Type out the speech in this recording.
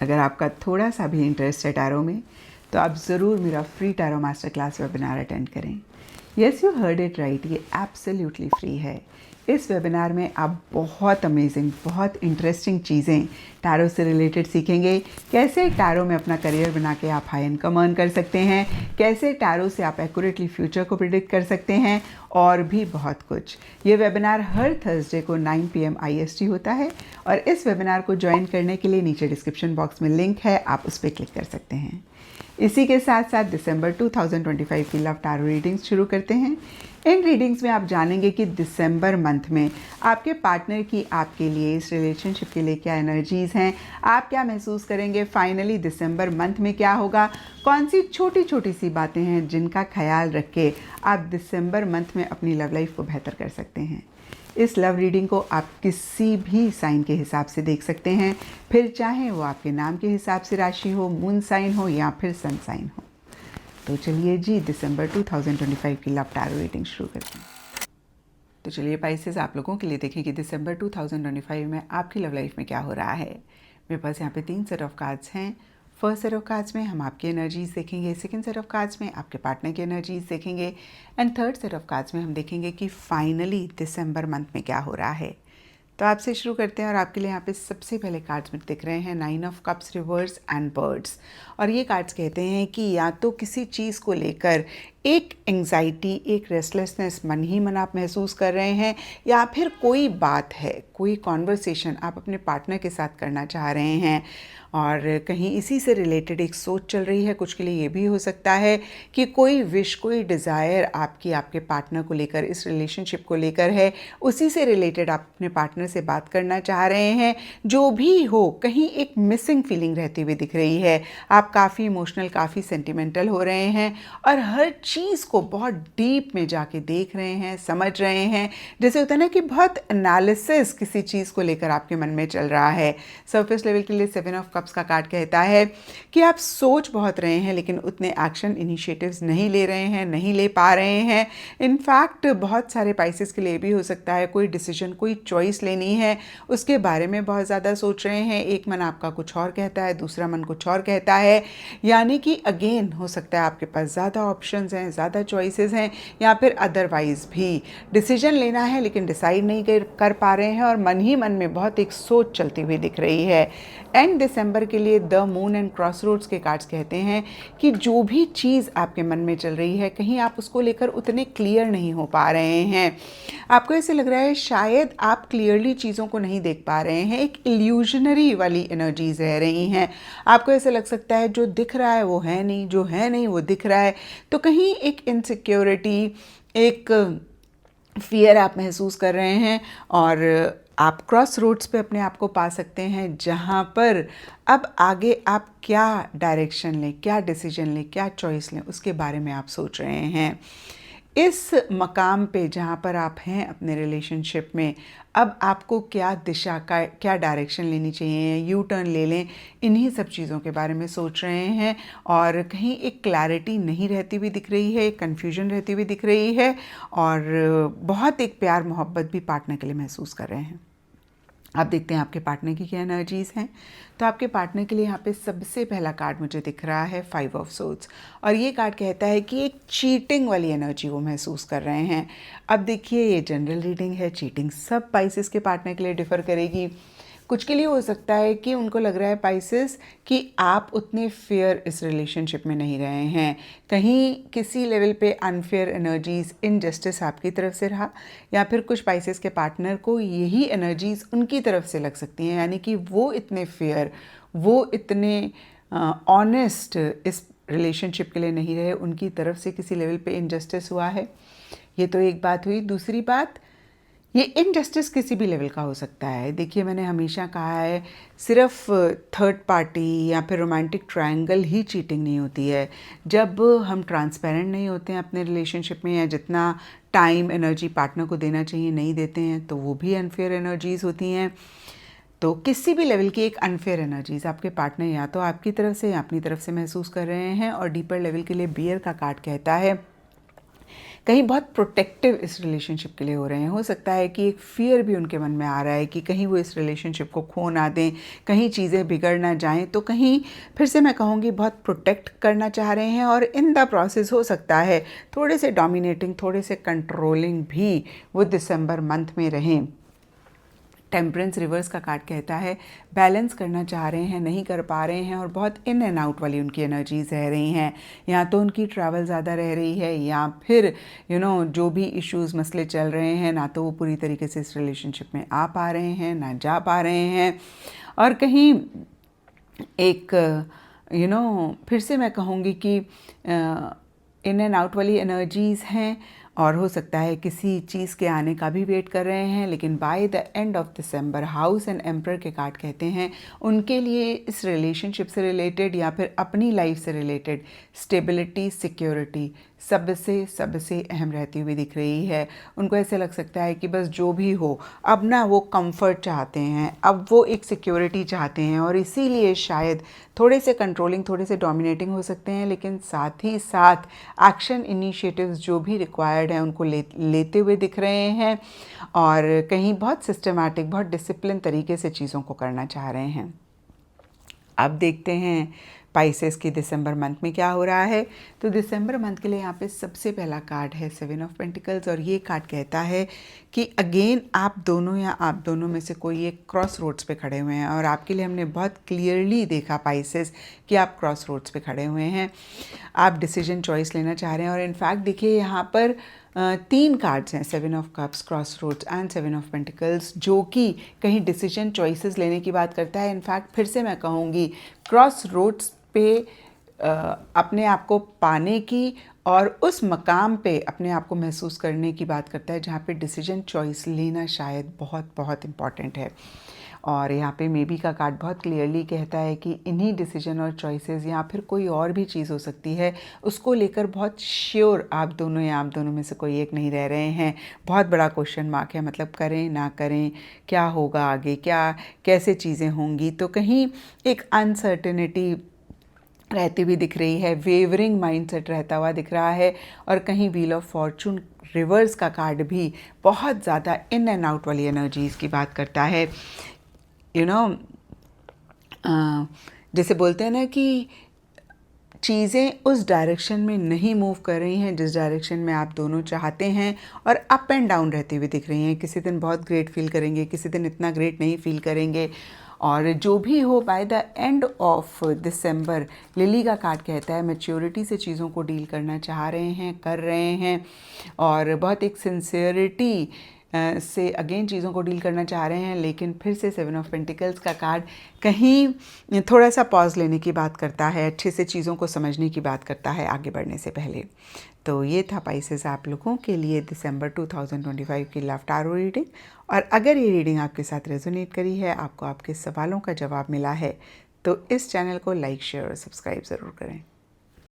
अगर आपका थोड़ा सा भी इंटरेस्ट है टैरो में तो आप ज़रूर मेरा free tarot master class webinar attend करें। Yes, you heard it right, ये एब्सोल्युटली फ्री है। इस वेबिनार में आप बहुत अमेजिंग, बहुत इंटरेस्टिंग चीज़ें टैरो से रिलेटेड सीखेंगे। कैसे टैरो में अपना करियर बना के आप हाई इनकम अर्न कर सकते हैं, कैसे टैरो से आप एक्यूरेटली फ्यूचर को प्रिडिक्ट कर सकते हैं, और भी बहुत कुछ। ये वेबिनार हर थर्सडे को 9 PM IST होता है और इस वेबिनार को ज्वाइन करने के लिए नीचे डिस्क्रिप्शन बॉक्स में लिंक है, आप उस पर क्लिक कर सकते हैं। इसी के साथ साथ दिसंबर 2025 की लव टैरो रीडिंग्स शुरू करते हैं। इन रीडिंग्स में आप जानेंगे कि दिसंबर मंथ में आपके पार्टनर की आपके लिए, इस रिलेशनशिप के लिए क्या एनर्जीज़ हैं, आप क्या महसूस करेंगे, फाइनली दिसंबर मंथ में क्या होगा, कौन सी छोटी छोटी सी बातें हैं जिनका ख्याल रख के आप दिसंबर मंथ में अपनी लव लाइफ को बेहतर कर सकते हैं। इस लव रीडिंग को आप किसी भी साइन के हिसाब से देख सकते हैं, फिर चाहे वो आपके नाम के हिसाब से राशि हो, मून साइन हो या फिर सन साइन हो। तो चलिए जी, दिसंबर 2025 की लव टैरो रीडिंग शुरू करते हैं। तो चलिए पाइसेस, आप लोगों के लिए देखें कि दिसंबर 2025 में आपकी लव लाइफ में क्या हो रहा है। मेरे पास यहाँ पे 3 सेट ऑफ कार्ड्स हैं। फर्स्ट सेट ऑफ कार्ड्स में हम आपकी एनर्जीज देखेंगे, सेकंड सेट ऑफ कार्ड्स में आपके पार्टनर की एनर्जीज देखेंगे, and third set of cards में हम देखेंगे कि फाइनली दिसंबर मंथ में क्या हो रहा है। तो आपसे शुरू करते हैं और आपके लिए यहाँ पे सबसे पहले कार्ड्स में दिख रहे हैं 9 of cups reverse and birds. और ये कार्ड्स कहते हैं कि या तो किसी चीज़ को लेकर एक एंग्जाइटी, एक रेस्टलेसनेस मन ही मन आप महसूस कर रहे हैं, या फिर कोई बात है, कोई कॉन्वर्सेशन आप अपने पार्टनर के साथ करना चाह रहे हैं और कहीं इसी से रिलेटेड एक सोच चल रही है। कुछ के लिए ये भी हो सकता है कि कोई विश, कोई डिज़ायर आपकी आपके पार्टनर को लेकर, इस रिलेशनशिप को लेकर है, उसी से रिलेटेड आप अपने पार्टनर से बात करना चाह रहे हैं। जो भी हो, कहीं एक मिसिंग फीलिंग रहती हुई दिख रही है। आप काफ़ी इमोशनल, काफ़ी सेंटिमेंटल हो रहे हैं और हर चीज़ को बहुत डीप में जाके देख रहे हैं, समझ रहे हैं। जैसे होता है ना कि बहुत एनालिसिस किसी चीज़ को लेकर आपके मन में चल रहा है। सरफेस लेवल के लिए 7 ऑफ कप्स का कार्ड कहता है कि आप सोच बहुत रहे हैं लेकिन उतने एक्शन इनिशिएटिव्स नहीं ले रहे हैं, नहीं ले पा रहे हैं। इनफैक्ट बहुत सारे पाइसेस के लिए भी हो सकता है कोई डिसीजन, कोई चॉइस लेनी है, उसके बारे में बहुत ज़्यादा सोच रहे हैं। एक मन आपका कुछ और कहता है, दूसरा मन कुछ और कहता है। यानी कि अगेन हो सकता है आपके पास ज़्यादा ऑप्शंस हैं, ज़्यादा चॉइसेस हैं, या फिर अदरवाइज़ भी डिसीजन लेना है लेकिन डिसाइड नहीं कर पा रहे हैं और मन ही मन में बहुत एक सोच चलती हुई दिख रही है। एंड दिसंबर के लिए द मून एंड क्रॉसरोड्स के कार्ड्स कहते हैं कि जो भी चीज़ आपके मन में चल रही है, कहीं आप उसको लेकर उतने क्लियर नहीं हो पा रहे हैं। आपको ऐसे लग रहा है शायद आप क्लियरली चीज़ों को नहीं देख पा रहे हैं, एक इल्यूजनरी वाली एनर्जीज रह रही हैं। आपको ऐसे लग सकता है जो दिख रहा है वो है नहीं, जो है नहीं वो दिख रहा है। तो कहीं एक इनसिक्योरिटी, एक फियर आप महसूस कर रहे हैं और आप क्रॉस रोड्स पे अपने आप को पा सकते हैं, जहाँ पर अब आगे आप क्या डायरेक्शन लें, क्या डिसीजन लें, क्या चॉइस लें, उसके बारे में आप सोच रहे हैं। इस मकाम पे जहाँ पर आप हैं अपने रिलेशनशिप में, अब आपको क्या दिशा का, क्या डायरेक्शन लेनी चाहिए, यू टर्न ले लें, इन्हीं सब चीज़ों के बारे में सोच रहे हैं। और कहीं एक क्लैरिटी नहीं रहती हुई दिख रही है, एक कन्फ्यूजन रहती हुई दिख रही है और बहुत एक प्यार मोहब्बत भी पार्टनर के लिए महसूस कर रहे हैं। आप देखते हैं आपके पार्टनर की क्या एनर्जीज़ हैं। तो आपके पार्टनर के लिए यहाँ पे सबसे पहला कार्ड मुझे दिख रहा है 5 ऑफ सोर्ड्स, और ये कार्ड कहता है कि एक चीटिंग वाली एनर्जी वो महसूस कर रहे हैं। अब देखिए, ये जनरल रीडिंग है, चीटिंग सब पाइसेस के पार्टनर के लिए डिफ़र करेगी। कुछ के लिए हो सकता है कि उनको लग रहा है पाइसेस कि आप उतने फेयर इस रिलेशनशिप में नहीं रहे हैं, कहीं किसी लेवल पे अनफेयर एनर्जीज़, इनजस्टिस आपकी तरफ से रहा, या फिर कुछ पाइसेस के पार्टनर को यही एनर्जीज़ उनकी तरफ से लग सकती हैं। यानी कि वो इतने फेयर, वो इतने ऑनेस्ट इस रिलेशनशिप के लिए नहीं रहे, उनकी तरफ से किसी लेवल पे इनजस्टिस हुआ है। ये तो एक बात हुई। दूसरी बात, ये इनजस्टिस किसी भी लेवल का हो सकता है। देखिए, मैंने हमेशा कहा है सिर्फ थर्ड पार्टी या फिर रोमांटिक ट्रायंगल ही चीटिंग नहीं होती है। जब हम ट्रांसपेरेंट नहीं होते हैं अपने रिलेशनशिप में, या जितना टाइम, एनर्जी पार्टनर को देना चाहिए नहीं देते हैं, तो वो भी अनफेयर एनर्जीज़ होती हैं। तो किसी भी लेवल की एक अनफेयर एनर्जीज़ आपके पार्टनर या तो आपकी तरफ से या अपनी तरफ से महसूस कर रहे हैं। और डीपर लेवल के लिए बियर का कार्ड कहता है कहीं बहुत प्रोटेक्टिव इस रिलेशनशिप के लिए हो रहे हैं। हो सकता है कि एक फ़ियर भी उनके मन में आ रहा है कि कहीं वो इस रिलेशनशिप को खो ना दें, कहीं चीज़ें बिगड़ ना जाएं, तो कहीं फिर से मैं कहूँगी बहुत प्रोटेक्ट करना चाह रहे हैं और इन द प्रोसेस हो सकता है थोड़े से डोमिनेटिंग, थोड़े से कंट्रोलिंग भी वो दिसंबर मंथ में रहें। टेम्परेंस रिवर्स का कार्ड कहता है बैलेंस करना चाह रहे हैं, नहीं कर पा रहे हैं और बहुत इन एंड आउट वाली उनकी एनर्जीज रह रही हैं। या तो उनकी ट्रैवल ज़्यादा रह रही है या फिर जो भी इश्यूज़ मसले चल रहे हैं, ना तो वो पूरी तरीके से इस रिलेशनशिप में आ पा रहे हैं, ना जा पा रहे हैं। और कहीं एक फिर से मैं कहूँगी कि इन एंड आउट वाली एनर्जीज़ हैं और हो सकता है किसी चीज़ के आने का भी वेट कर रहे हैं। लेकिन by the end of December house and emperor के कार्ड कहते हैं उनके लिए इस रिलेशनशिप से रिलेटेड या फिर अपनी लाइफ से रिलेटेड स्टेबिलिटी, सिक्योरिटी सबसे अहम रहती हुई दिख रही है। उनको ऐसे लग सकता है कि बस जो भी हो, अब ना वो कंफर्ट चाहते हैं, अब वो एक सिक्योरिटी चाहते हैं और इसीलिए शायद थोड़े से कंट्रोलिंग, थोड़े से डोमिनेटिंग हो सकते हैं, लेकिन साथ ही साथ एक्शन इनिशिएटिव्स जो भी रिक्वायर्ड हैं उनको लेते हुए दिख रहे हैं और कहीं बहुत सिस्टमैटिक, बहुत डिसिप्लिन तरीके से चीज़ों को करना चाह रहे हैं। अब देखते हैं पाइसेस की दिसंबर मंथ में क्या हो रहा है। तो दिसंबर मंथ के लिए यहाँ पे सबसे पहला कार्ड है 7 ऑफ पेंटिकल्स और ये कार्ड कहता है कि अगेन आप दोनों या आप दोनों में से कोई एक क्रॉस रोड्स पे खड़े हुए हैं और आपके लिए हमने बहुत क्लियरली देखा पाइसेस कि आप क्रॉस रोड्स पे खड़े हुए हैं। आप डिसीजन चॉइस लेना चाह रहे हैं और इनफैक्ट देखिए यहाँ पर 3 कार्ड्स हैं, 7 of cups, cross roads and 7 of pentacles, जो कि कहीं डिसीजन चॉइसेस लेने की बात करता है। इनफैक्ट फिर से मैं कहूँगी क्रॉस रोड्स पे अपने आप को पाने की और उस मकाम पे अपने आप को महसूस करने की बात करता है जहाँ पे डिसीजन चॉइस लेना शायद बहुत बहुत इम्पॉर्टेंट है। और यहाँ पे मे बी का कार्ड बहुत क्लियरली कहता है कि इन्हीं डिसीजन और चॉइसेस या फिर कोई और भी चीज़ हो सकती है, उसको लेकर बहुत श्योर आप दोनों या आप दोनों में से कोई एक नहीं रह रहे हैं। बहुत बड़ा क्वेश्चन मार्क है, मतलब करें ना करें, क्या होगा आगे, कैसे चीज़ें होंगी। तो कहीं एक अनसर्टेनिटी रहती हुई दिख रही है, वेवरिंग माइंडसेट रहता हुआ दिख रहा है और कहीं व्हील ऑफ फॉर्चून रिवर्स का कार्ड भी बहुत ज़्यादा इन एंड आउट वाली एनर्जीज़ की बात करता है। जैसे बोलते हैं ना कि चीज़ें उस डायरेक्शन में नहीं मूव कर रही हैं जिस डायरेक्शन में आप दोनों चाहते हैं और अप एंड डाउन रहती हुई दिख रही हैं। किसी दिन बहुत ग्रेट फील करेंगे, किसी दिन इतना ग्रेट नहीं फील करेंगे। और जो भी हो, by the end of December lily का कार्ड कहता है मैच्योरिटी से चीज़ों को डील करना चाह रहे हैं, कर रहे हैं और बहुत एक सिंसियरिटी से अगेन चीज़ों को डील करना चाह रहे हैं। लेकिन फिर से 7 ऑफ पेंटिकल्स का कार्ड कहीं थोड़ा सा पॉज लेने की बात करता है, अच्छे से चीज़ों को समझने की बात करता है आगे बढ़ने से पहले। तो ये था पाइसेस आप लोगों के लिए दिसंबर 2025 की लव टारो रीडिंग। और अगर ये रीडिंग आपके साथ रेजोनेट करी है, आपको आपके सवालों का जवाब मिला है, तो इस चैनल को लाइक, शेयर और सब्सक्राइब ज़रूर करें।